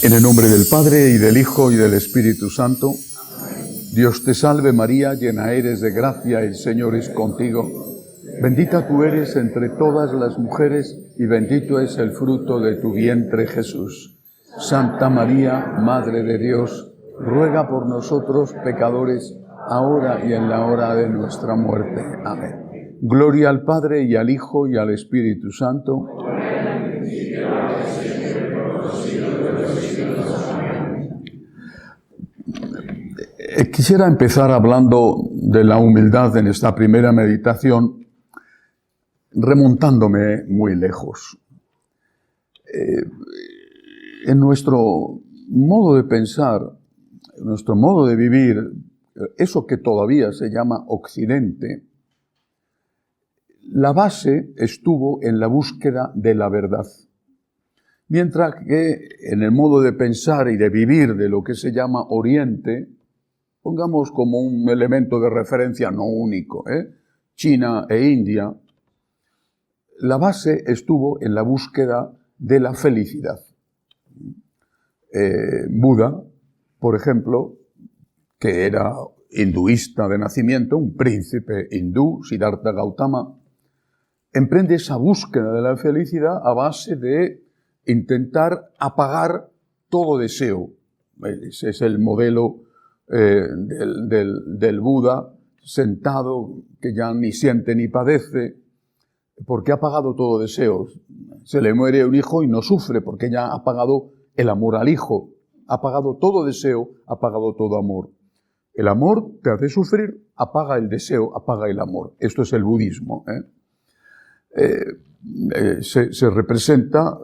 En el nombre del Padre, y del Hijo, y del Espíritu Santo. Dios te salve María, llena eres de gracia, el Señor es contigo. Bendita tú eres entre todas las mujeres, y bendito es el fruto de tu vientre, Jesús. Santa María, Madre de Dios, ruega por nosotros pecadores, ahora y en la hora de nuestra muerte. Amén. Gloria al Padre, y al Hijo, y al Espíritu Santo. Quisiera empezar hablando de la humildad en esta primera meditación, remontándome muy lejos. En nuestro modo de pensar, en nuestro modo de vivir, eso que todavía se llama Occidente, la base estuvo en la búsqueda de la verdad. Mientras que en el modo de pensar y de vivir de lo que se llama Oriente, pongamos como un elemento de referencia no único, China e India, la base estuvo en la búsqueda de la felicidad. Buda, por ejemplo, que era hinduista de nacimiento, un príncipe hindú, Siddhartha Gautama, emprende esa búsqueda de la felicidad a base de intentar apagar todo deseo. Ese es el modelo del Buda, sentado, que ya ni siente ni padece, porque ha apagado todo deseo. Se le muere un hijo y no sufre, porque ya ha apagado el amor al hijo. Ha apagado todo deseo, ha apagado todo amor. El amor te hace sufrir, apaga el deseo, apaga el amor. Esto es el budismo. Se representa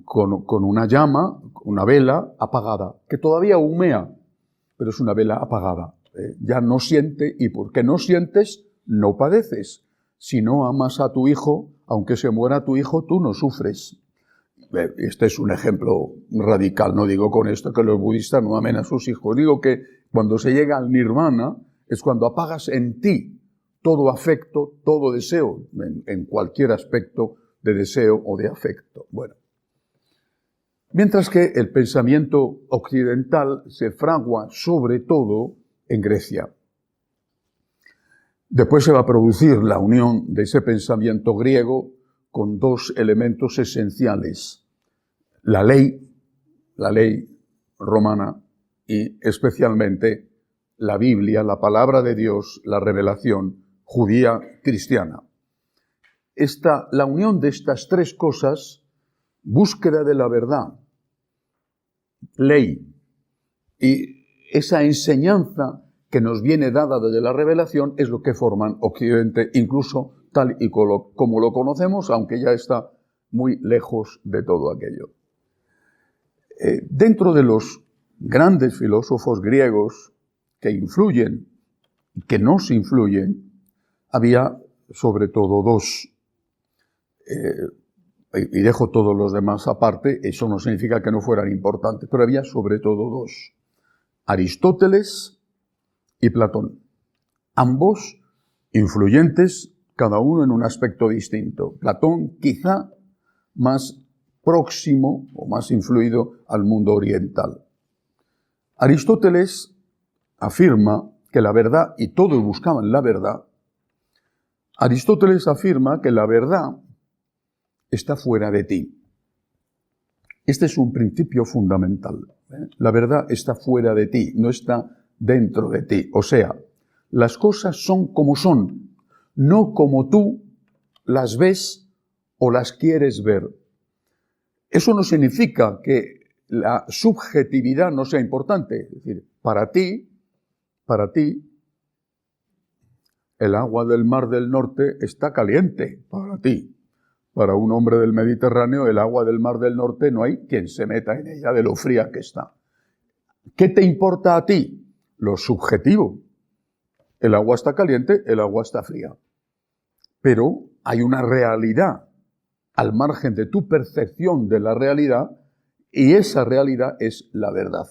con una llama, una vela apagada, que todavía humea, pero es una vela apagada. Ya no siente, y porque no sientes, no padeces. Si no amas a tu hijo, aunque se muera tu hijo, tú no sufres. Este es un ejemplo radical. No digo con esto que los budistas no amen a sus hijos. Digo que cuando se llega al nirvana es cuando apagas en ti todo afecto, todo deseo, en cualquier aspecto de deseo o de afecto. Bueno. Mientras que el pensamiento occidental se fragua sobre todo en Grecia. Después se va a producir la unión de ese pensamiento griego con dos elementos esenciales: la ley romana, y especialmente la Biblia, la palabra de Dios, la revelación judía cristiana. La unión de estas tres cosas, búsqueda de la verdad, ley y esa enseñanza que nos viene dada desde la revelación, es lo que forman Occidente, incluso tal y como lo conocemos, aunque ya está muy lejos de todo aquello. Dentro de los grandes filósofos griegos que influyen, que nos influyen, había sobre todo dos. Y dejo todos los demás aparte, eso no significa que no fueran importantes, pero había sobre todo dos: Aristóteles y Platón. Ambos influyentes, cada uno en un aspecto distinto. Platón quizá más próximo o más influido al mundo oriental. Aristóteles afirma que la verdad, y todos buscaban la verdad, Aristóteles afirma que la verdad está fuera de ti. Este es un principio fundamental. La verdad está fuera de ti, no está dentro de ti. O sea, las cosas son como son, no como tú las ves o las quieres ver. Eso no significa que la subjetividad no sea importante. Es decir, para ti, el agua del Mar del Norte está caliente, para ti. Para un hombre del Mediterráneo, el agua del Mar del Norte no hay quien se meta en ella de lo fría que está. ¿Qué te importa a ti? Lo subjetivo. El agua está caliente, el agua está fría. Pero hay una realidad al margen de tu percepción de la realidad, y esa realidad es la verdad.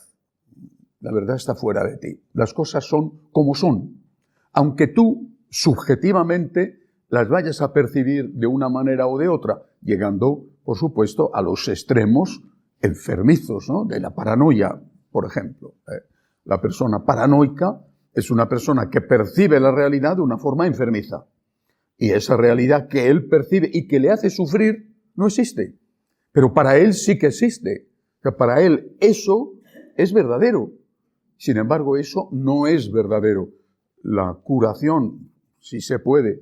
La verdad está fuera de ti. Las cosas son como son, aunque tú subjetivamente las vayas a percibir de una manera o de otra, llegando, por supuesto, a los extremos enfermizos, ¿no? De la paranoia, por ejemplo. La persona paranoica es una persona que percibe la realidad de una forma enfermiza. Y esa realidad que él percibe y que le hace sufrir no existe. Pero para él sí que existe. O sea, para él eso es verdadero. Sin embargo, eso no es verdadero. La curación, si se puede,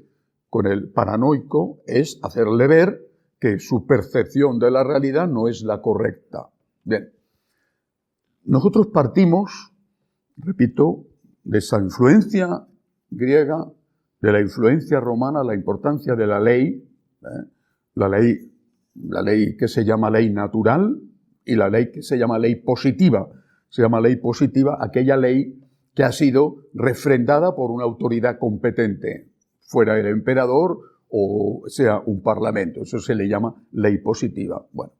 con el paranoico es hacerle ver que su percepción de la realidad no es la correcta. Bien. Nosotros partimos, repito, de esa influencia griega, de la influencia romana, la importancia de la ley, la ley que se llama ley natural y la ley que se llama ley positiva. Se llama ley positiva aquella ley que ha sido refrendada por una autoridad competente, fuera el emperador o sea un parlamento. Eso se le llama ley positiva. Bueno,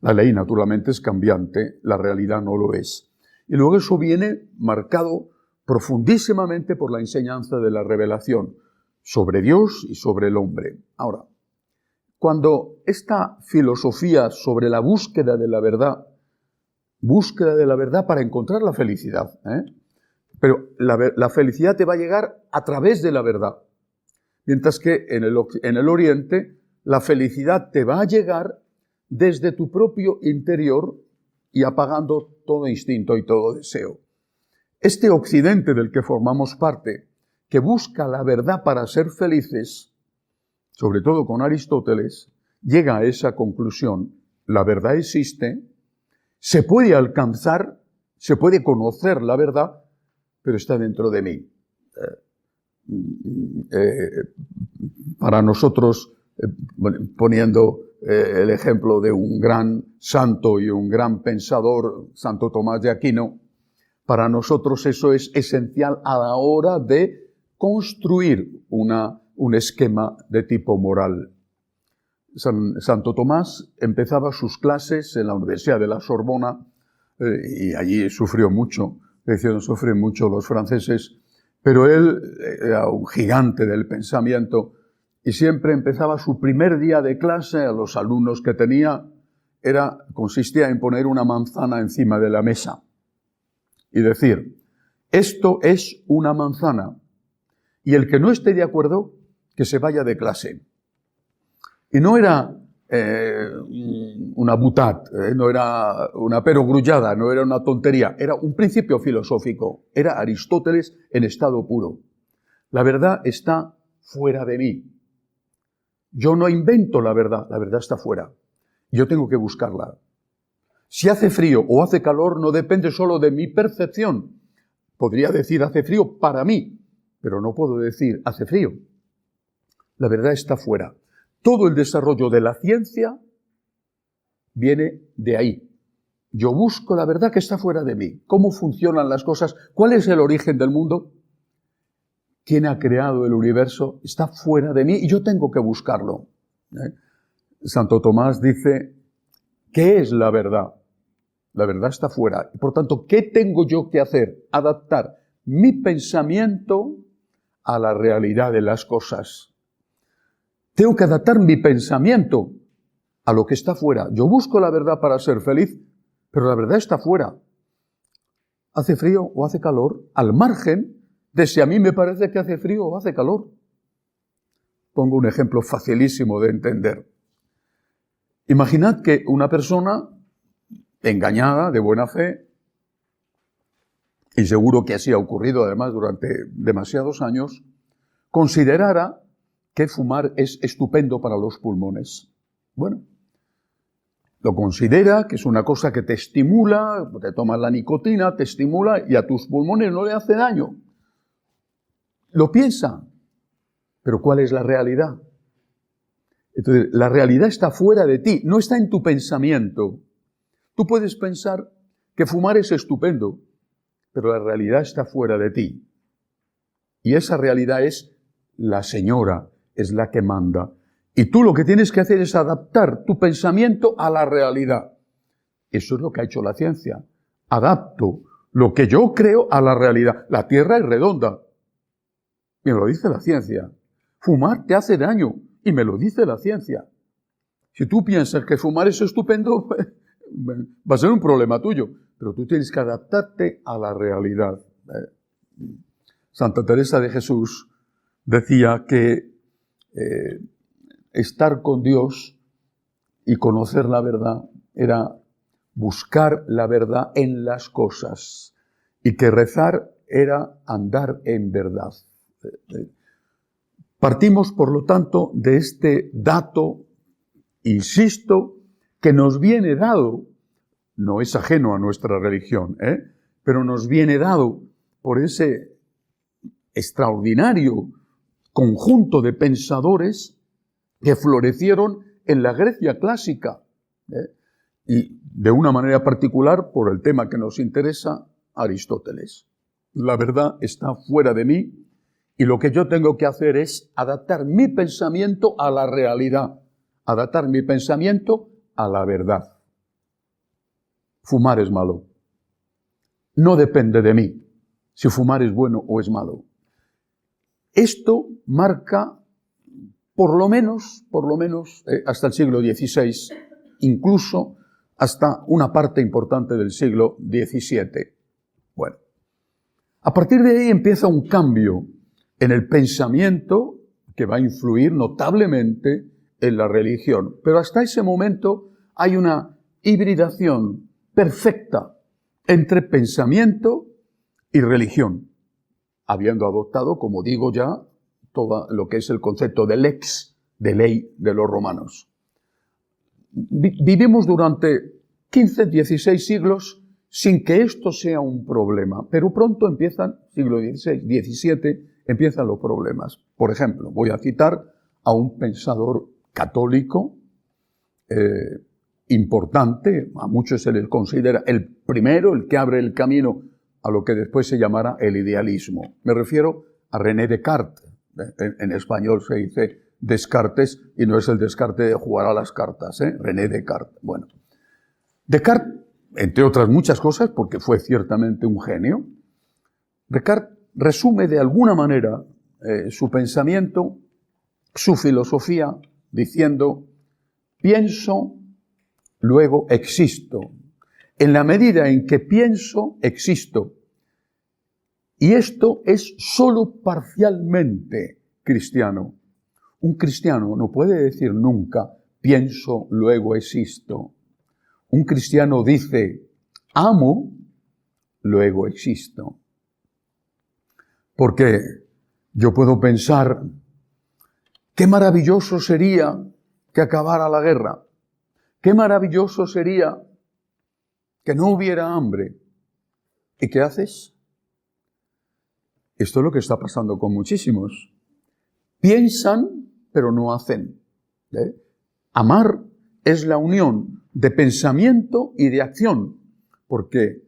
la ley naturalmente es cambiante, la realidad no lo es. Y luego eso viene marcado profundísimamente por la enseñanza de la revelación sobre Dios y sobre el hombre. Ahora, cuando esta filosofía sobre la búsqueda de la verdad para encontrar la felicidad, pero la felicidad te va a llegar a través de la verdad, mientras que en el Oriente la felicidad te va a llegar desde tu propio interior y apagando todo instinto y todo deseo. Este Occidente del que formamos parte, que busca la verdad para ser felices, sobre todo con Aristóteles, llega a esa conclusión: la verdad existe, se puede alcanzar, se puede conocer la verdad, pero está dentro de mí. Para nosotros, poniendo el ejemplo de un gran santo y un gran pensador, Santo Tomás de Aquino, para nosotros eso es esencial a la hora de construir un esquema de tipo moral. Santo Tomás empezaba sus clases en la Universidad de la Sorbona y allí sufrió mucho, le hicieron sufrir mucho los franceses, pero él era un gigante del pensamiento y siempre empezaba su primer día de clase a los alumnos que tenía, consistía en poner una manzana encima de la mesa y decir: esto es una manzana, y el que no esté de acuerdo, que se vaya de clase. Y no era una butad, no era una perogrullada, no era una tontería, era un principio filosófico, era Aristóteles en estado puro. La verdad está fuera de mí. Yo no invento la verdad está fuera. Yo tengo que buscarla. Si hace frío o hace calor no depende solo de mi percepción. Podría decir hace frío para mí, pero no puedo decir hace frío. La verdad está fuera. Todo el desarrollo de la ciencia viene de ahí. Yo busco la verdad que está fuera de mí. ¿Cómo funcionan las cosas? ¿Cuál es el origen del mundo? ¿Quién ha creado el universo? Está fuera de mí y yo tengo que buscarlo. Santo Tomás dice: ¿qué es la verdad? La verdad está fuera. Y por tanto, ¿qué tengo yo que hacer? Adaptar mi pensamiento a la realidad de las cosas. Tengo que adaptar mi pensamiento a lo que está fuera. Yo busco la verdad para ser feliz, pero la verdad está fuera. Hace frío o hace calor, al margen de si a mí me parece que hace frío o hace calor. Pongo un ejemplo facilísimo de entender. Imaginad que una persona engañada, de buena fe, y seguro que así ha ocurrido además durante demasiados años, considerara que fumar es estupendo para los pulmones. Bueno, lo considera que es una cosa que te estimula, te tomas la nicotina, te estimula y a tus pulmones no le hace daño. Lo piensa, pero ¿cuál es la realidad? Entonces, la realidad está fuera de ti, no está en tu pensamiento. Tú puedes pensar que fumar es estupendo, pero la realidad está fuera de ti. Y esa realidad es la señora, es la que manda. Y tú lo que tienes que hacer es adaptar tu pensamiento a la realidad. Eso es lo que ha hecho la ciencia. Adapto lo que yo creo a la realidad. La Tierra es redonda. Y me lo dice la ciencia. Fumar te hace daño. Y me lo dice la ciencia. Si tú piensas que fumar es estupendo, va a ser un problema tuyo, pero tú tienes que adaptarte a la realidad. Santa Teresa de Jesús decía que estar con Dios y conocer la verdad era buscar la verdad en las cosas y que rezar era andar en verdad. Partimos, por lo tanto, de este dato, insisto, que nos viene dado, no es ajeno a nuestra religión, pero nos viene dado por ese extraordinario conjunto de pensadores que florecieron en la Grecia clásica, y de una manera particular, por el tema que nos interesa, Aristóteles. La verdad está fuera de mí y lo que yo tengo que hacer es adaptar mi pensamiento a la realidad, adaptar mi pensamiento a la verdad. Fumar es malo. No depende de mí si fumar es bueno o es malo. Esto marca por lo menos, hasta el siglo XVI, incluso hasta una parte importante del siglo XVII. Bueno, a partir de ahí empieza un cambio en el pensamiento que va a influir notablemente en la religión. Pero hasta ese momento hay una hibridación perfecta entre pensamiento y religión, habiendo adoptado, como digo ya, todo lo que es el concepto de lex, de ley de los romanos. Vivimos durante 15, 16 siglos sin que esto sea un problema, pero pronto empiezan, siglo XVI, XVII, empiezan los problemas. Por ejemplo, voy a citar a un pensador católico importante, a muchos se les considera el primero, el que abre el camino a lo que después se llamará el idealismo. Me refiero a René Descartes. En español se dice Descartes y no es el Descartes de jugar a las cartas, René Descartes. Bueno, Descartes, entre otras muchas cosas, porque fue ciertamente un genio, Descartes resume de alguna manera su pensamiento, su filosofía, diciendo: pienso, luego existo. En la medida en que pienso, existo. Y esto es solo parcialmente cristiano. Un cristiano no puede decir nunca, pienso, luego existo. Un cristiano dice, amo, luego existo. Porque yo puedo pensar, qué maravilloso sería que acabara la guerra. Qué maravilloso sería que no hubiera hambre. ¿Y qué haces? Esto es lo que está pasando con muchísimos. Piensan, pero no hacen. Amar es la unión de pensamiento y de acción, porque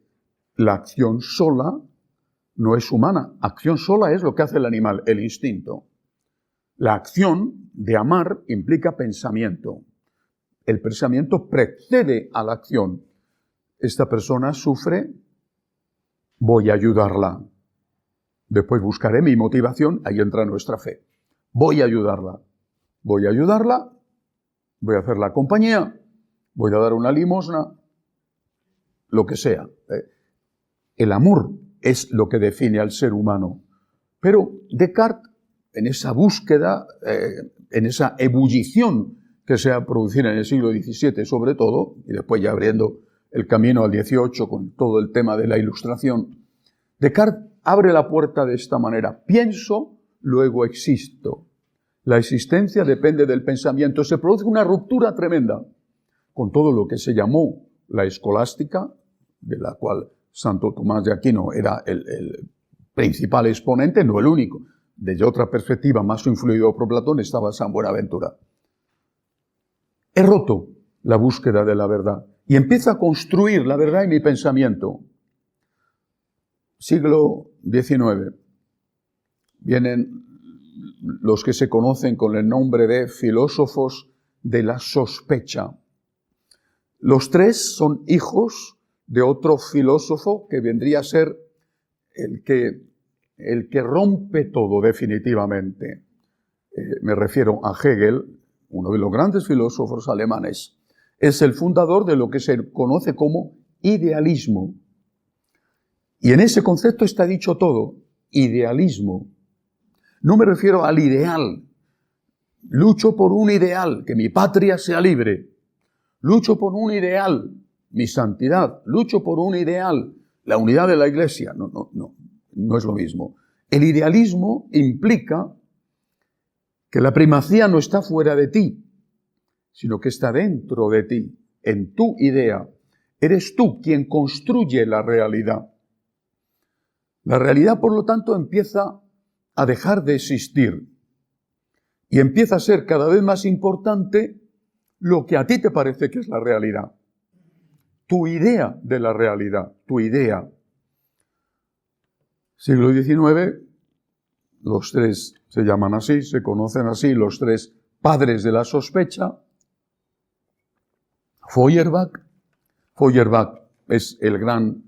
la acción sola no es humana. Acción sola es lo que hace el animal, el instinto. La acción de amar implica pensamiento. El pensamiento precede a la acción. Esta persona sufre, voy a ayudarla. Después buscaré mi motivación, ahí entra nuestra fe. Voy a ayudarla. Voy a ayudarla, voy a hacer la compañía, voy a dar una limosna, lo que sea. El amor es lo que define al ser humano. Pero Descartes, en esa búsqueda, en esa ebullición que se ha producido en el siglo XVII sobre todo, y después ya abriendo el camino al XVIII con todo el tema de la Ilustración, Descartes abre la puerta de esta manera. Pienso, luego existo. La existencia depende del pensamiento. Se produce una ruptura tremenda con todo lo que se llamó la escolástica, de la cual Santo Tomás de Aquino era el principal exponente, no el único. Desde otra perspectiva, más influido por Platón, estaba San Buenaventura. He roto la búsqueda de la verdad y empiezo a construir la verdad en mi pensamiento. Siglo XIX. Vienen los que se conocen con el nombre de filósofos de la sospecha. Los tres son hijos de otro filósofo que vendría a ser el que rompe todo definitivamente. Me refiero a Hegel, uno de los grandes filósofos alemanes. es el fundador de lo que se conoce como idealismo. Y en ese concepto está dicho todo, idealismo. No me refiero al ideal. Lucho por un ideal, que mi patria sea libre. Lucho por un ideal, mi santidad. Lucho por un ideal, la unidad de la Iglesia. No es lo mismo. El idealismo implica que la primacía no está fuera de ti, sino que está dentro de ti, en tu idea. Eres tú quien construye la realidad. La realidad, por lo tanto, empieza a dejar de existir y empieza a ser cada vez más importante lo que a ti te parece que es la realidad. Tu idea de la realidad, tu idea. Siglo XIX, los tres se llaman así, se conocen así, los tres padres de la sospecha. Feuerbach es el gran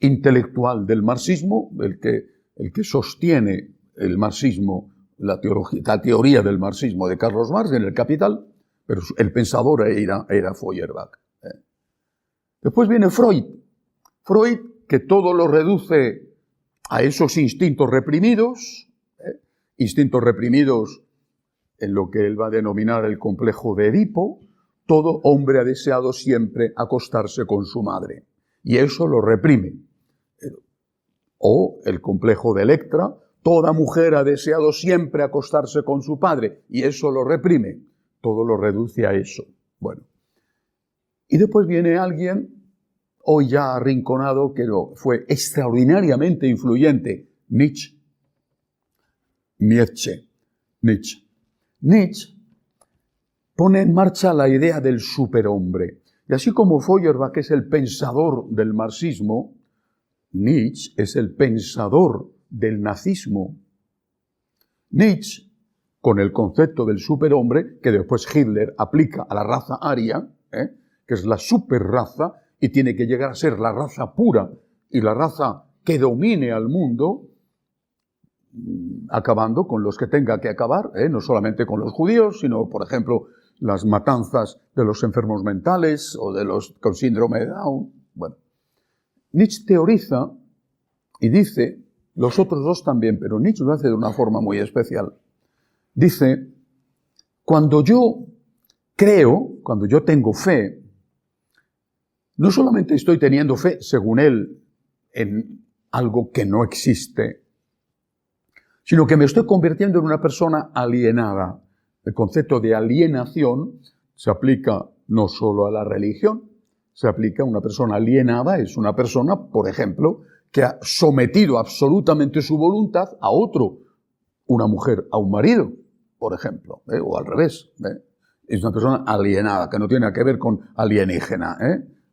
intelectual del marxismo, el que sostiene el marxismo, la teoría del marxismo de Carlos Marx en El Capital, pero el pensador era Feuerbach. Después viene Freud, que todo lo reduce a esos instintos reprimidos en lo que él va a denominar el complejo de Edipo. Todo hombre ha deseado siempre acostarse con su madre, y eso lo reprime. O el complejo de Electra, toda mujer ha deseado siempre acostarse con su padre, y eso lo reprime. Todo lo reduce a eso. Bueno. Y después viene alguien, hoy ya arrinconado, que fue extraordinariamente influyente, Nietzsche. Nietzsche pone en marcha la idea del superhombre. Y así como Feuerbach es el pensador del marxismo, Nietzsche es el pensador del nazismo. Nietzsche, con el concepto del superhombre, que después Hitler aplica a la raza aria, que es la superraza, y tiene que llegar a ser la raza pura y la raza que domine al mundo, acabando con los que tenga que acabar, no solamente con los judíos, sino, por ejemplo, las matanzas de los enfermos mentales o de los con síndrome de Down. Bueno, Nietzsche teoriza y dice, los otros dos también, pero Nietzsche lo hace de una forma muy especial. Dice, cuando yo creo, cuando yo tengo fe, no solamente estoy teniendo fe, según él, en algo que no existe, sino que me estoy convirtiendo en una persona alienada. El concepto de alienación se aplica no solo a la religión, se aplica a una persona alienada, es una persona, por ejemplo, que ha sometido absolutamente su voluntad a otro, una mujer a un marido, por ejemplo, o al revés. Es una persona alienada, que no tiene nada que ver con alienígena.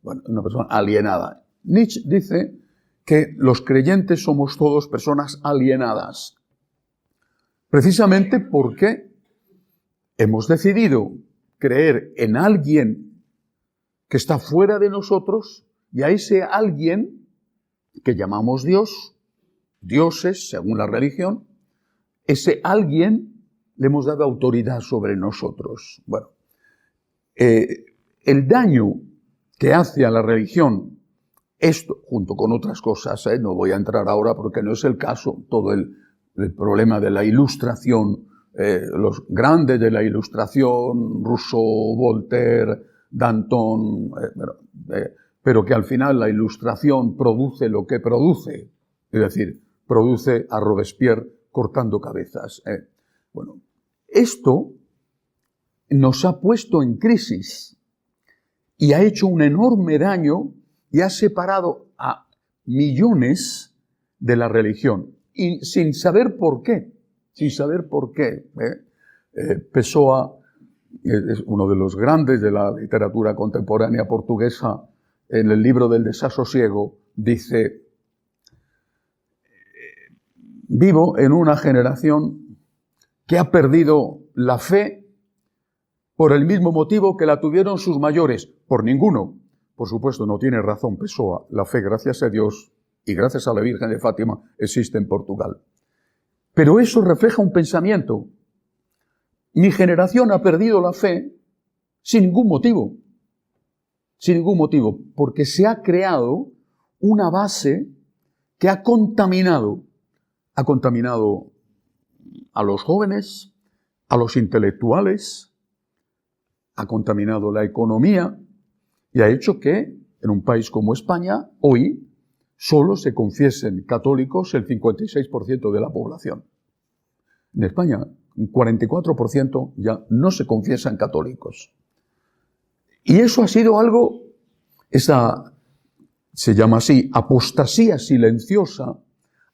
Bueno, una persona alienada. Nietzsche dice que los creyentes somos todos personas alienadas, precisamente porque hemos decidido creer en alguien que está fuera de nosotros, y a ese alguien que llamamos Dios, dioses según la religión, ese alguien le hemos dado autoridad sobre nosotros. Bueno, el daño que hace a la religión esto, junto con otras cosas, no voy a entrar ahora porque no es el caso, todo el problema de la ilustración, los grandes de la ilustración, Rousseau, Voltaire, Danton, pero que al final la ilustración produce lo que produce, es decir, produce a Robespierre cortando cabezas. Bueno, esto nos ha puesto en crisis y ha hecho un enorme daño y ha separado a millones de la religión, y sin saber por qué. Pessoa es uno de los grandes de la literatura contemporánea portuguesa. En el libro del Desasosiego dice: vivo en una generación que ha perdido la fe por el mismo motivo que la tuvieron sus mayores, por ninguno. Por supuesto, no tiene razón Pessoa. La fe, gracias a Dios y gracias a la Virgen de Fátima, existe en Portugal. Pero eso refleja un pensamiento. Mi generación ha perdido la fe sin ningún motivo. sin ningún motivo, porque se ha creado una base que ha contaminado a los jóvenes, a los intelectuales, ha contaminado la economía y ha hecho que en un país como España hoy solo se confiesen católicos el 56% de la población. En España, un 44% ya no se confiesan católicos. Y eso ha sido algo, esa se llama así, apostasía silenciosa,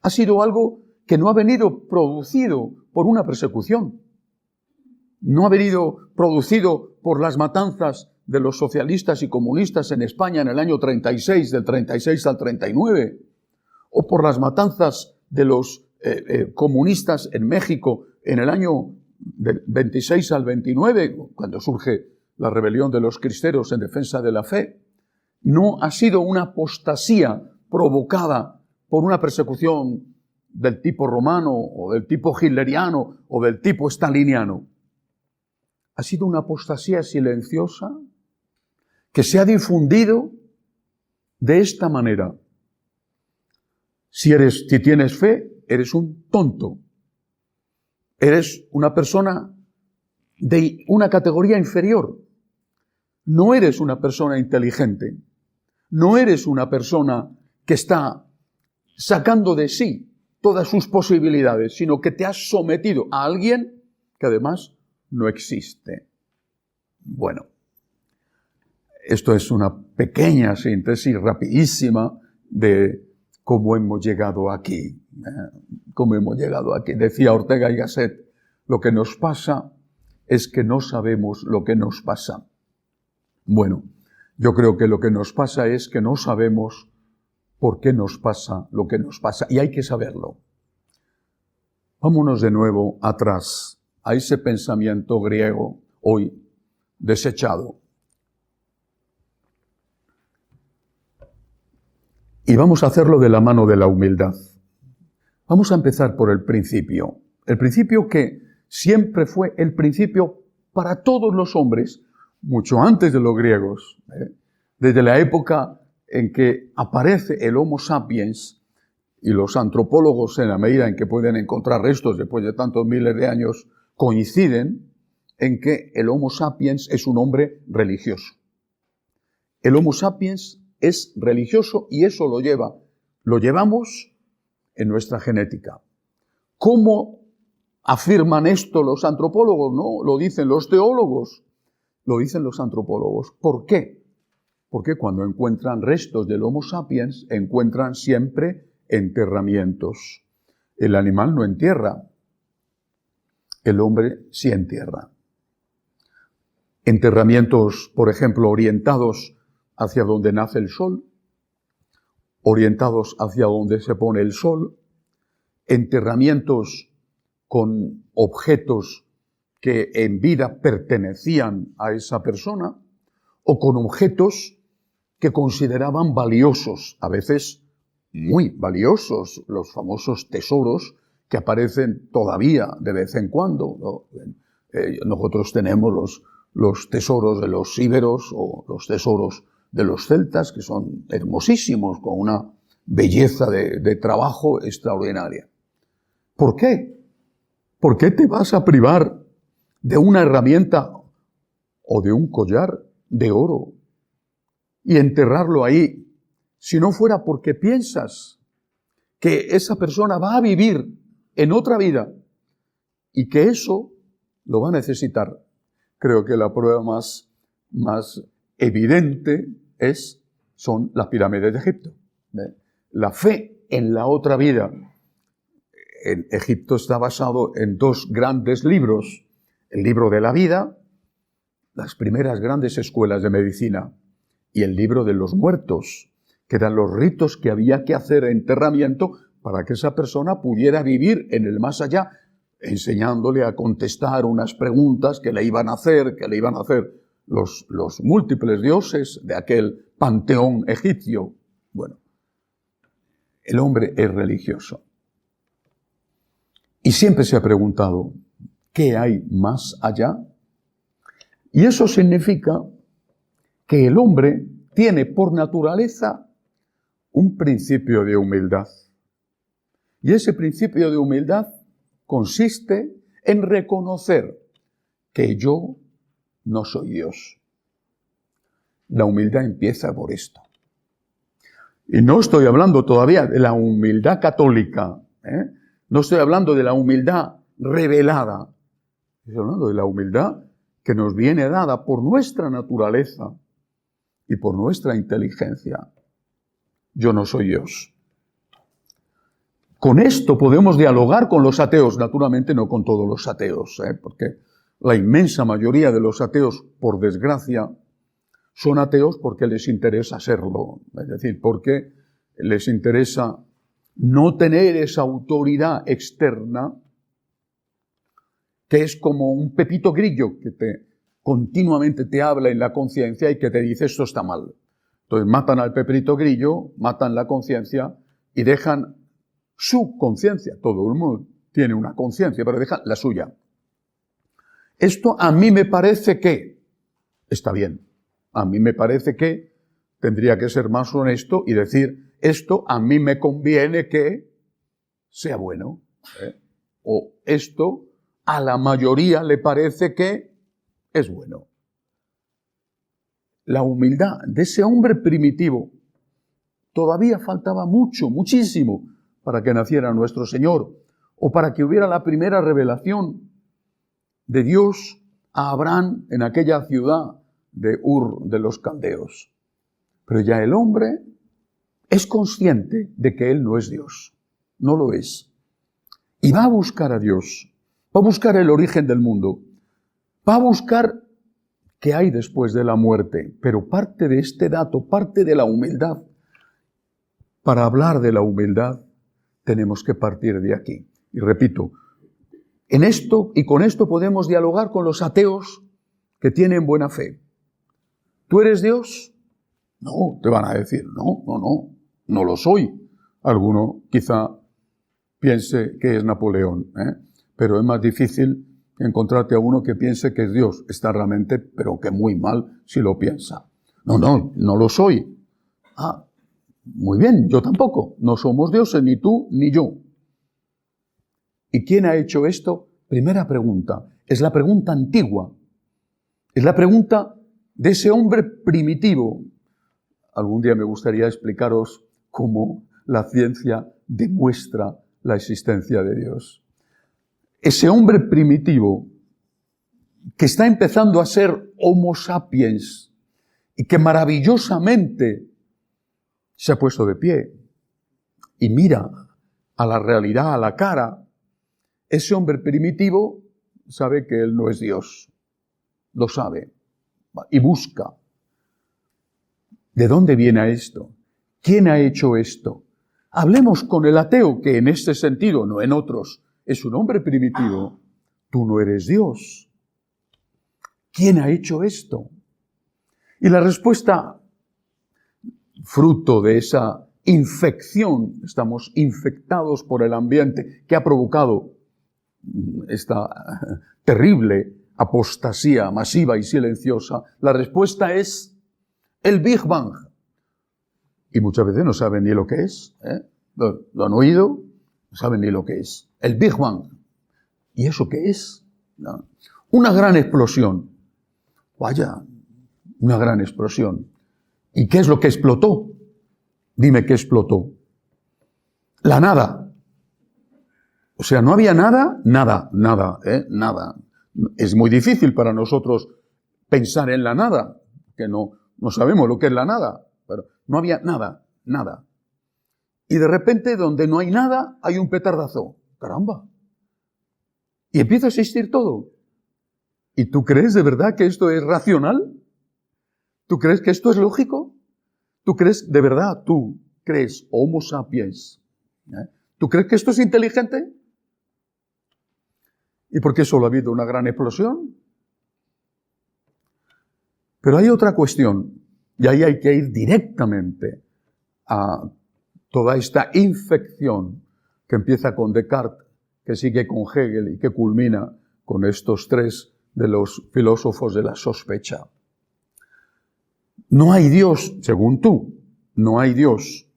ha sido algo que no ha venido producido por una persecución. No ha venido producido por las matanzas de los socialistas y comunistas en España en el año 36, del 36 al 39, o por las matanzas de los comunistas en México en el año del 26 al 29, cuando surge la rebelión de los cristeros en defensa de la fe. No ha sido una apostasía provocada por una persecución del tipo romano o del tipo hitleriano o del tipo staliniano. Ha sido una apostasía silenciosa que se ha difundido de esta manera. Si tienes fe, eres un tonto. Eres una persona de una categoría inferior. No eres una persona inteligente. No eres una persona que está sacando de sí todas sus posibilidades, sino que te has sometido a alguien que además no existe. Bueno, esto es una pequeña síntesis rapidísima de cómo hemos llegado aquí. Cómo hemos llegado aquí. Decía Ortega y Gasset, lo que nos pasa es que no sabemos lo que nos pasa. Bueno, yo creo que lo que nos pasa es que no sabemos por qué nos pasa lo que nos pasa, y hay que saberlo. Vámonos de nuevo atrás, a ese pensamiento griego hoy desechado. Y vamos a hacerlo de la mano de la humildad. Vamos a empezar por el principio que siempre fue el principio para todos los hombres, mucho antes de los griegos, desde la época en que aparece el Homo sapiens, y los antropólogos, en la medida en que pueden encontrar restos después de tantos miles de años, coinciden en que el Homo sapiens es un hombre religioso. El Homo sapiens es religioso y eso lo llevamos en nuestra genética. ¿Cómo afirman esto los antropólogos? No, lo dicen los teólogos, lo dicen los antropólogos. ¿Por qué? Porque cuando encuentran restos del Homo sapiens, encuentran siempre enterramientos. El animal no entierra, el hombre sí entierra. Enterramientos, por ejemplo, orientados hacia donde nace el sol, orientados hacia donde se pone el sol, enterramientos con objetos que en vida pertenecían a esa persona, o con objetos que consideraban valiosos, a veces muy valiosos, los famosos tesoros que aparecen todavía de vez en cuando, ¿no? Nosotros tenemos los tesoros de los íberos o los tesoros de los celtas, que son hermosísimos, con una belleza de trabajo extraordinaria. ¿Por qué? ¿Por qué te vas a privar de una herramienta o de un collar de oro y enterrarlo ahí, si no fuera porque piensas que esa persona va a vivir en otra vida y que eso lo va a necesitar? Creo que la prueba más evidente son las pirámides de Egipto. La fe en la otra vida en Egipto está basado en dos grandes libros: el libro de la vida, las primeras grandes escuelas de medicina, y el libro de los muertos, que eran los ritos que había que hacer en enterramiento para que esa persona pudiera vivir en el más allá, enseñándole a contestar unas preguntas que le iban a hacer los múltiples dioses de aquel panteón egipcio. Bueno, el hombre es religioso. Y siempre se ha preguntado, ¿qué hay más allá? Y eso significa que el hombre tiene por naturaleza un principio de humildad. Y ese principio de humildad consiste en reconocer que yo no soy Dios. La humildad empieza por esto. Y no estoy hablando todavía de la humildad católica, ¿eh? No estoy hablando de la humildad revelada. Estoy hablando de la humildad que nos viene dada por nuestra naturaleza y por nuestra inteligencia. Yo no soy Dios. Con esto podemos dialogar con los ateos, naturalmente no con todos los ateos, porque la inmensa mayoría de los ateos, por desgracia, son ateos porque les interesa serlo, es decir, porque les interesa no tener esa autoridad externa que es como un pepito grillo que continuamente te habla en la conciencia y que te dice esto está mal. Entonces matan al pepito grillo, matan la conciencia y dejan su conciencia. Todo el mundo tiene una conciencia, pero dejan la suya. Esto a mí me parece que está bien. A mí me parece que tendría que ser más honesto y decir, esto a mí me conviene que sea bueno. O esto a la mayoría le parece que es bueno. La humildad de ese hombre primitivo todavía faltaba mucho, muchísimo, para que naciera nuestro Señor o para que hubiera la primera revelación de Dios a Abraham en aquella ciudad de Ur de los Caldeos. Pero ya el hombre es consciente de que él no es Dios, no lo es. Y va a buscar a Dios, va a buscar el origen del mundo, va a buscar qué hay después de la muerte. Pero parte de este dato, parte de la humildad, para hablar de la humildad, tenemos que partir de aquí. Y repito, en esto y con esto podemos dialogar con los ateos que tienen buena fe. ¿Tú eres Dios? No, te van a decir, no lo soy. Alguno quizá piense que es Napoleón, pero es más difícil encontrarte a uno que piense que es Dios. Está realmente, pero que muy mal si lo piensa. No lo soy. Muy bien, yo tampoco. No somos dioses, ni tú ni yo. ¿Y quién ha hecho esto? Primera pregunta. Es la pregunta antigua. Es la pregunta de ese hombre primitivo. Algún día me gustaría explicaros cómo la ciencia demuestra la existencia de Dios. Ese hombre primitivo que está empezando a ser Homo sapiens y que maravillosamente se ha puesto de pie y mira a la realidad, a la cara, ese hombre primitivo sabe que él no es Dios. Lo sabe y busca. ¿De dónde viene esto? ¿Quién ha hecho esto? Hablemos con el ateo, que en este sentido, no en otros, es un hombre primitivo. Tú no eres Dios. ¿Quién ha hecho esto? Y la respuesta, fruto de esa infección, estamos infectados por el ambiente que ha provocado esta terrible apostasía masiva y silenciosa, la respuesta es el Big Bang. Y muchas veces no saben ni lo que es. Lo han oído, no saben ni lo que es. El Big Bang. ¿Y eso qué es? No. Una gran explosión. Vaya, una gran explosión. ¿Y qué es lo que explotó? Dime qué explotó. La nada. O sea, no había nada. Nada. Es muy difícil para nosotros pensar en la nada, que no sabemos lo que es la nada, pero no había nada. Y de repente, donde no hay nada, hay un petardazo. ¡Caramba! Y empieza a existir todo. ¿Y tú crees de verdad que esto es racional? ¿Tú crees que esto es lógico? ¿Tú crees de verdad, tú crees, Homo sapiens, ¿tú crees que esto es inteligente? ¿Y por qué solo ha habido una gran explosión? Pero hay otra cuestión, y ahí hay que ir directamente a toda esta infección que empieza con Descartes, que sigue con Hegel y que culmina con estos tres de los filósofos de la sospecha. No hay Dios, según tú, no hay Dios.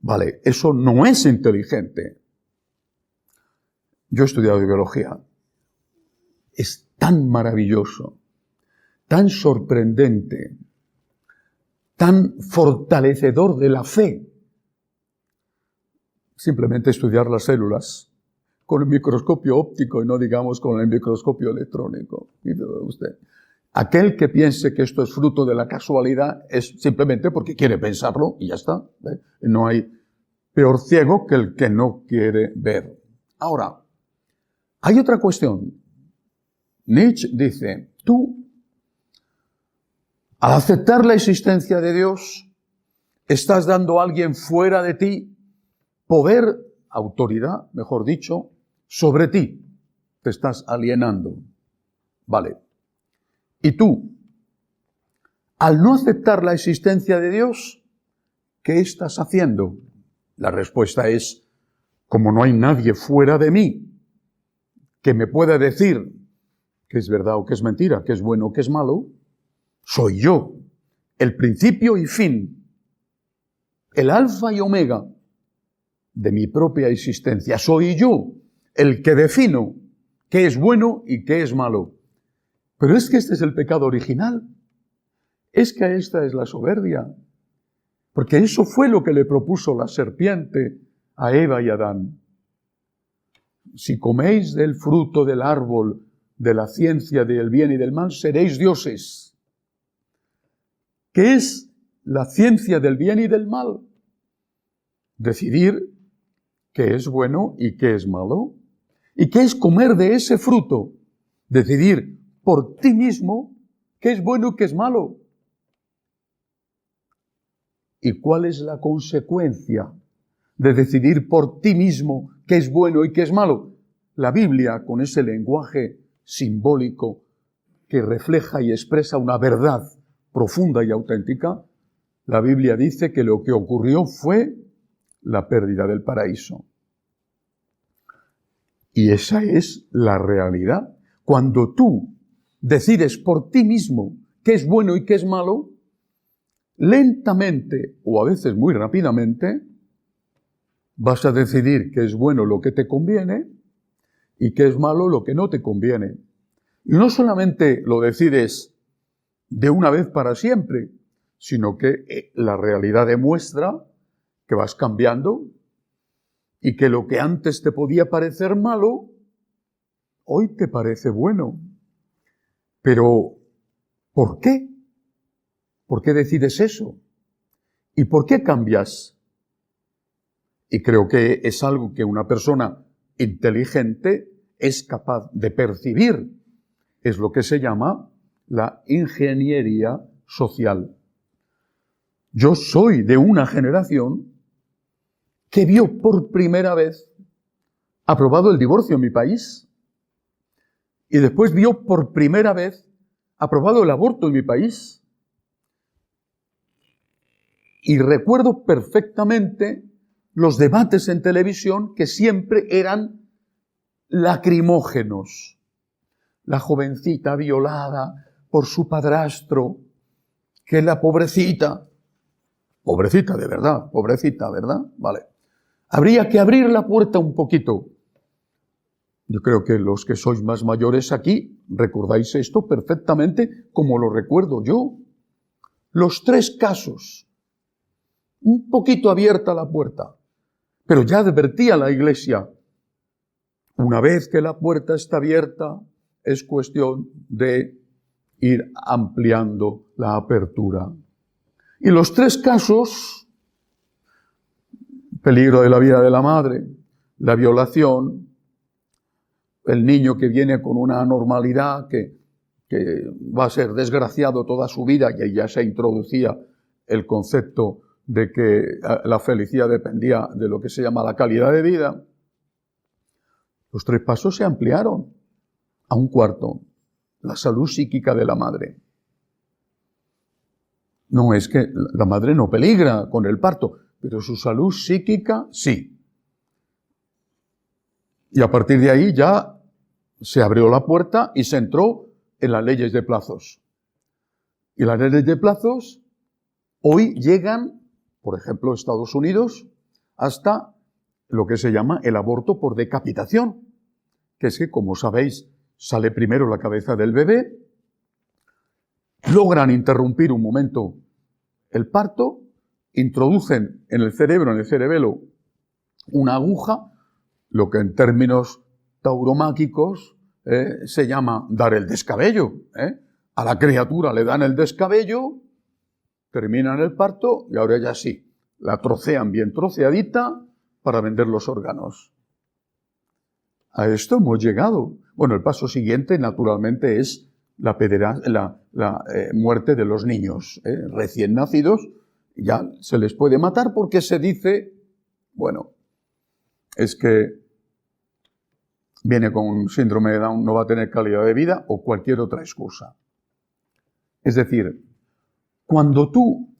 Vale, eso no es inteligente. Yo he estudiado biología. Es tan maravilloso, tan sorprendente, tan fortalecedor de la fe. Simplemente estudiar las células con el microscopio óptico y no digamos con el microscopio electrónico. Usted. Aquel que piense que esto es fruto de la casualidad es simplemente porque quiere pensarlo y ya está. No hay peor ciego que el que no quiere ver. Ahora, hay otra cuestión. Nietzsche dice, tú, al aceptar la existencia de Dios, estás dando a alguien fuera de ti poder, autoridad, mejor dicho, sobre ti. Te estás alienando. Vale. Y tú, al no aceptar la existencia de Dios, ¿qué estás haciendo? La respuesta es, como no hay nadie fuera de mí que me pueda decir que es verdad o que es mentira, que es bueno o que es malo, soy yo, el principio y fin, el alfa y omega de mi propia existencia. Soy yo el que defino qué es bueno y qué es malo. Pero es que este es el pecado original. Es que esta es la soberbia. Porque eso fue lo que le propuso la serpiente a Eva y Adán. Si coméis del fruto del árbol de la ciencia del bien y del mal, seréis dioses. ¿Qué es la ciencia del bien y del mal? Decidir qué es bueno y qué es malo. ¿Y qué es comer de ese fruto? Decidir por ti mismo qué es bueno y qué es malo. ¿Y cuál es la consecuencia de decidir por ti mismo qué es bueno y qué es malo? La Biblia, con ese lenguaje simbólico que refleja y expresa una verdad profunda y auténtica, la Biblia dice que lo que ocurrió fue la pérdida del paraíso. Y esa es la realidad. Cuando tú decides por ti mismo qué es bueno y qué es malo, lentamente o a veces muy rápidamente vas a decidir qué es bueno lo que te conviene y qué es malo lo que no te conviene. Y no solamente lo decides de una vez para siempre, sino que la realidad demuestra que vas cambiando y que lo que antes te podía parecer malo, hoy te parece bueno. Pero, ¿por qué? ¿Por qué decides eso? ¿Y por qué cambias? Y creo que es algo que una persona inteligente es capaz de percibir. Es lo que se llama la ingeniería social. Yo soy de una generación que vio por primera vez aprobado el divorcio en mi país y después vio por primera vez aprobado el aborto en mi país. Y recuerdo perfectamente los debates en televisión que siempre eran lacrimógenos. La jovencita violada por su padrastro, que la pobrecita de verdad, pobrecita, ¿verdad? Vale. Habría que abrir la puerta un poquito. Yo creo que los que sois más mayores aquí recordáis esto perfectamente como lo recuerdo yo. Los tres casos. Un poquito abierta la puerta. Pero ya advertía la Iglesia, una vez que la puerta está abierta, es cuestión de ir ampliando la apertura. Y los tres casos, peligro de la vida de la madre, la violación, el niño que viene con una anormalidad que va a ser desgraciado toda su vida, y ahí ya se introducía el concepto de que la felicidad dependía de lo que se llama la calidad de vida. Los tres pasos se ampliaron a un cuarto, la salud psíquica de la madre. No es que la madre no peligra con el parto, pero su salud psíquica sí. Y a partir de ahí ya se abrió la puerta y se entró en las leyes de plazos. Y las leyes de plazos hoy llegan, por ejemplo, Estados Unidos, hasta lo que se llama el aborto por decapitación, que es que, como sabéis, sale primero la cabeza del bebé, logran interrumpir un momento el parto, introducen en el cerebelo, una aguja, lo que en términos tauromáquicos se llama dar el descabello. A la criatura le dan el descabello, terminan el parto y ahora ya sí, la trocean bien troceadita para vender los órganos. A esto hemos llegado. Bueno, el paso siguiente, naturalmente, es la muerte de los niños recién nacidos. Ya se les puede matar porque se dice, bueno, es que viene con un síndrome de Down, no va a tener calidad de vida o cualquier otra excusa. Es decir, cuando tú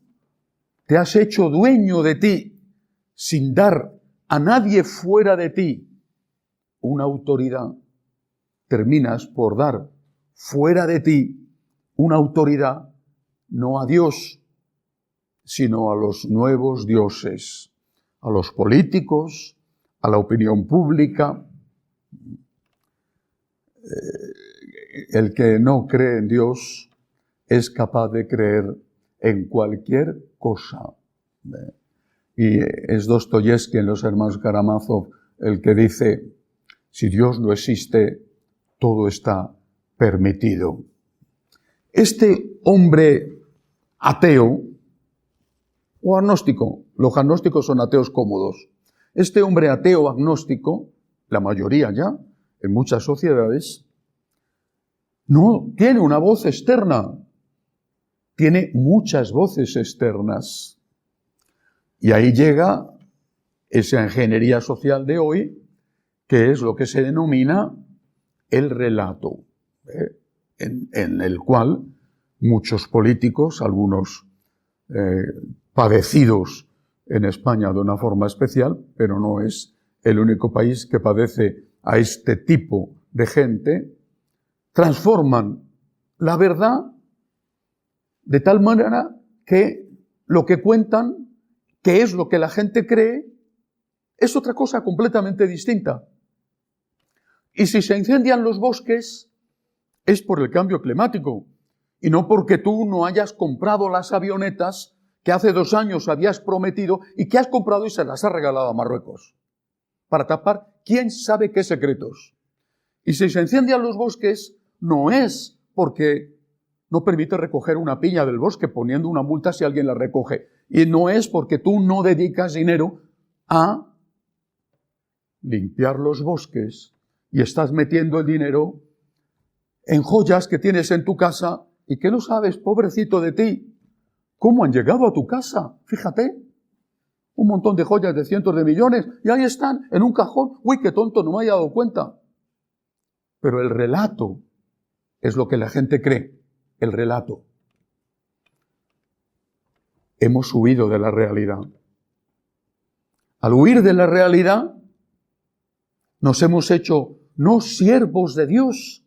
te has hecho dueño de ti sin dar a nadie fuera de ti una autoridad, terminas por dar fuera de ti una autoridad no a Dios, sino a los nuevos dioses, a los políticos, a la opinión pública. El que no cree en Dios es capaz de creer en cualquier cosa. Y es Dostoyevski en Los hermanos Karamazov el que dice, si Dios no existe, todo está permitido. Este hombre ateo o agnóstico, los agnósticos son ateos cómodos, este hombre ateo agnóstico, la mayoría ya, en muchas sociedades, no tiene una voz externa, tiene muchas voces externas. Y ahí llega esa ingeniería social de hoy, que es lo que se denomina el relato, en el cual muchos políticos, algunos padecidos en España de una forma especial, pero no es el único país que padece a este tipo de gente, transforman la verdad de tal manera que lo que cuentan, que es lo que la gente cree, es otra cosa completamente distinta. Y si se incendian los bosques, es por el cambio climático, y no porque tú no hayas comprado las avionetas que hace 2 años habías prometido y que has comprado y se las has regalado a Marruecos, para tapar quién sabe qué secretos. Y si se incendian los bosques, no es porque no permite recoger una piña del bosque poniendo una multa si alguien la recoge. Y no es porque tú no dedicas dinero a limpiar los bosques y estás metiendo el dinero en joyas que tienes en tu casa y que no sabes, pobrecito de ti, cómo han llegado a tu casa. Fíjate, un montón de joyas de cientos de millones y ahí están en un cajón. Uy, qué tonto, no me había dado cuenta. Pero el relato es lo que la gente cree, el relato. Hemos huido de la realidad. Al huir de la realidad, nos hemos hecho no siervos de Dios,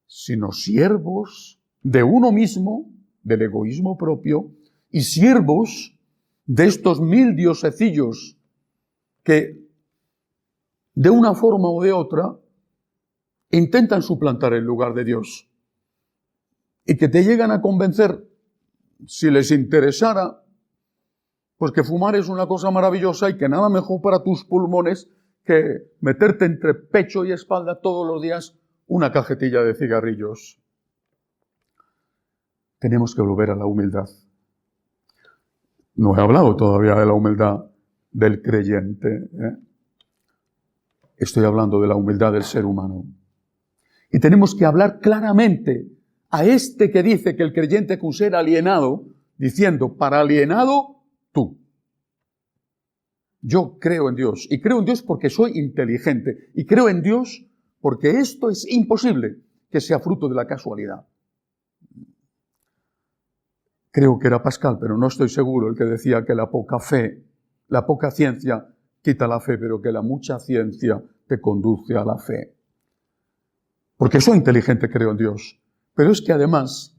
sino siervos de uno mismo, del egoísmo propio, y siervos de estos 1000 diosecillos que, de una forma o de otra, intentan suplantar el lugar de Dios. Y que te llegan a convencer, si les interesara, pues que fumar es una cosa maravillosa y que nada mejor para tus pulmones que meterte entre pecho y espalda todos los días una cajetilla de cigarrillos. Tenemos que volver a la humildad. No he hablado todavía de la humildad del creyente. Estoy hablando de la humildad del ser humano. Y tenemos que hablar claramente a este que dice que el creyente es un ser alienado, diciendo, para alienado, tú. Yo creo en Dios, y creo en Dios porque soy inteligente, y creo en Dios porque esto es imposible que sea fruto de la casualidad. Creo que era Pascal, pero no estoy seguro, el que decía que la poca fe, la poca ciencia quita la fe, pero que la mucha ciencia te conduce a la fe. Porque soy inteligente, creo en Dios. Pero es que además,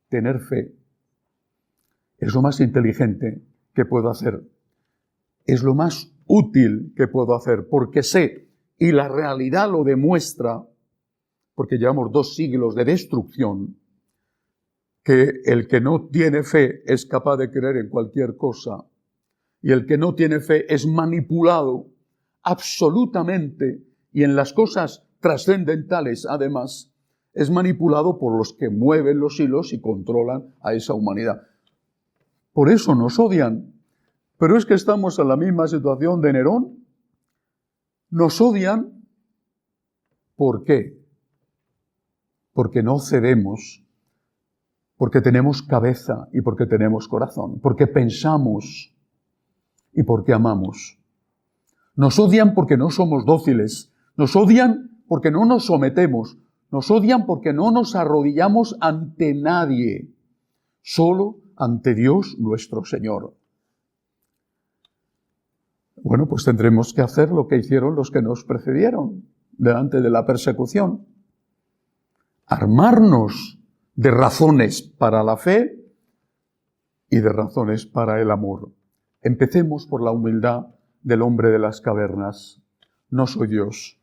tener fe es lo más inteligente que puedo hacer. Es lo más útil que puedo hacer, porque sé, y la realidad lo demuestra, porque llevamos 2 siglos de destrucción, que el que no tiene fe es capaz de creer en cualquier cosa, y el que no tiene fe es manipulado absolutamente, y en las cosas trascendentales, además, es manipulado por los que mueven los hilos y controlan a esa humanidad. Por eso nos odian. Pero es que estamos en la misma situación de Nerón. Nos odian. ¿Por qué? Porque no cedemos, porque tenemos cabeza y porque tenemos corazón, porque pensamos y porque amamos. Nos odian porque no somos dóciles, nos odian porque no nos sometemos, nos odian porque no nos arrodillamos ante nadie, solo ante Dios nuestro Señor. Bueno, pues tendremos que hacer lo que hicieron los que nos precedieron delante de la persecución. Armarnos de razones para la fe y de razones para el amor. Empecemos por la humildad del hombre de las cavernas. No soy Dios.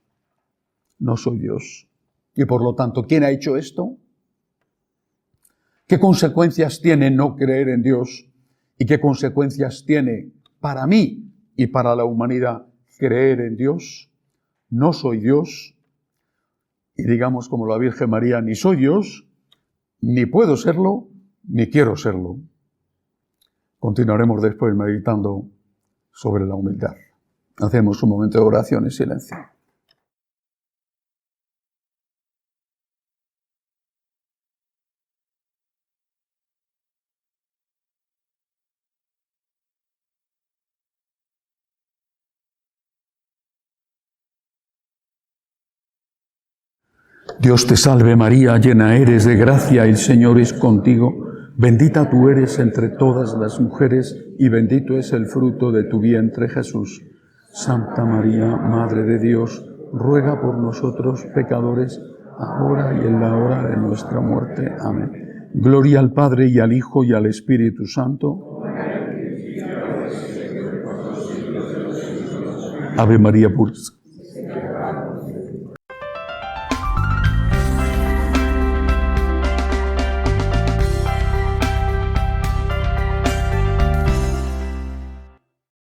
No soy Dios. Y por lo tanto, ¿quién ha hecho esto? ¿Qué consecuencias tiene no creer en Dios? ¿Y qué consecuencias tiene para mí y para la humanidad creer en Dios? No soy Dios. Y digamos como la Virgen María, ni soy Dios, ni puedo serlo, ni quiero serlo. Continuaremos después meditando sobre la humildad. Hacemos un momento de oración y silencio. Dios te salve María, llena eres de gracia, el Señor es contigo. Bendita tú eres entre todas las mujeres y bendito es el fruto de tu vientre Jesús. Santa María, Madre de Dios, ruega por nosotros pecadores, ahora y en la hora de nuestra muerte. Amén. Gloria al Padre y al Hijo y al Espíritu Santo. Ave María Purísima.